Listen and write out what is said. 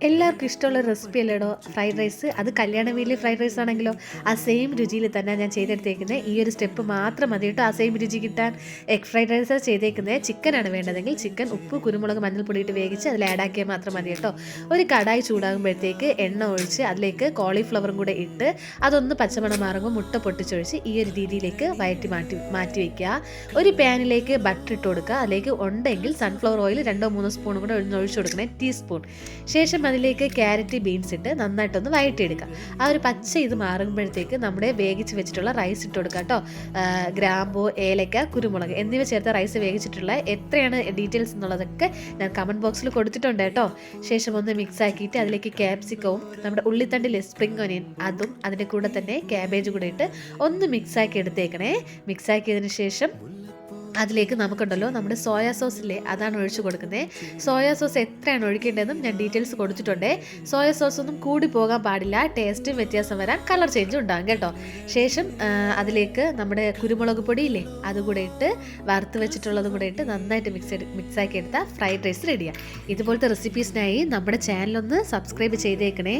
എല്ലാവർക്കും ഇഷ്ടമുള്ള recipe അല്ലേടോ fried rice. അത് കല്യാണ വീട്ടിലെ ഫ്രൈഡ് റൈസ് ആണെങ്കിലോ ആ സെയിം രുചിയിൽ തന്നെ ഞാൻ ചെയ്തെടുത്തേക്കുന്നത്. ഈ ഒരു സ്റ്റെപ്പ് മാത്രം മതി കേട്ടോ ആ സെയിം രുചി കിട്ടാൻ. എഗ് ഫ്രൈഡ് റൈസ് ചെയ്തേക്കുന്നത്. ചിക്കനാണ് വേണ്ടതെങ്കിൽ ചിക്കൻ ഉപ്പ് കുരുമുളക് മഞ്ഞൾപ്പൊടി ഇട്ട് വേവിച്ച് അതിൽ ആഡാക്കിയാൽ മാത്രം മതി കേട്ടോ. ഒരു കടായി ചൂടാകുമ്പോഴത്തേക്ക് എണ്ണ ഒഴിച്ച് അതിലേക്ക് കോളിഫ്ലവറും കൂടെ ഇട്ട് അതൊന്ന് പച്ചമണം മാറുമ്പോൾ മുട്ട പൊട്ടിച്ചൊഴിച്ച് ഈ ഒരു രീതിയിലേക്ക് മാറ്റി വയ്ക്കുക. ഒരു പാനിലേക്ക് ബട്ടർ ഇട്ട് കൊടുക്കുക. അതിലേക്ക് ഉണ്ടെങ്കിൽ സൺഫ്ലവർ ഓയിൽ 2-3 സ്പൂൺ കൂടെ ഒഴിച്ചു കൊടുക്കണേ, ടീസ്പൂൺ. ശേഷം അതിലേക്ക് ക്യാരറ്റ് ബീൻസ് ഇട്ട് നന്നായിട്ടൊന്ന് വഴറ്റിയെടുക്കുക. ആ ഒരു പച്ച ഇത് മാറുമ്പോഴത്തേക്ക് നമ്മുടെ വേവിച്ച് വെച്ചിട്ടുള്ള റൈസ് ഇട്ട് കൊടുക്കുക കേട്ടോ. ഗ്രാമ്പൂ, ഏലക്ക, കുരുമുളക് എന്നിവ ചേർത്ത് റൈസ് വേവിച്ചിട്ടുള്ള എത്രയാണ് ഡീറ്റെയിൽസ് എന്നുള്ളതൊക്കെ ഞാൻ കമൻറ്റ് ബോക്സിൽ കൊടുത്തിട്ടുണ്ട് കേട്ടോ. ശേഷം ഒന്ന് മിക്സ് ആക്കിയിട്ട് അതിലേക്ക് ക്യാപ്സിക്കവും നമ്മുടെ ഉള്ളിത്തണ്ടിലെ സ്പ്രിംഗ് ഒനിയൻ അതും അതിൻ്റെ കൂടെ തന്നെ ക്യാബേജ് കൂടെ ഇട്ട് ഒന്ന് മിക്സ് ആക്കി എടുത്തേക്കണേ. മിക്സ് ആക്കിയതിന് ശേഷം അതിലേക്ക് നമുക്കുണ്ടല്ലോ നമ്മുടെ സോയാ സോസില്ലേ അതാണ് ഒഴിച്ച് കൊടുക്കുന്നത്. സോയാ സോസ് എത്രയാണ് ഒഴിക്കേണ്ടതെന്നും ഞാൻ ഡീറ്റെയിൽസ് കൊടുത്തിട്ടുണ്ട്. സോയാ സോസ് ഒന്നും കൂടി പോകാൻ പാടില്ല, ടേസ്റ്റും വ്യത്യാസം വരാൻ കളർ ചേഞ്ചും ഉണ്ടാകും കേട്ടോ. ശേഷം അതിലേക്ക് നമ്മുടെ കുരുമുളക് പൊടിയില്ലേ അതുകൂടെ ഇട്ട് വറുത്ത് വെച്ചിട്ടുള്ളതും കൂടെ ഇട്ട് നന്നായിട്ട് മിക്സ് ആക്കി എടുത്താൽ ഫ്രൈഡ് റൈസ് റെഡിയാണ്. ഇതുപോലത്തെ റെസിപ്പീസിനായി നമ്മുടെ ചാനലൊന്ന് സബ്സ്ക്രൈബ് ചെയ്തേക്കണേ.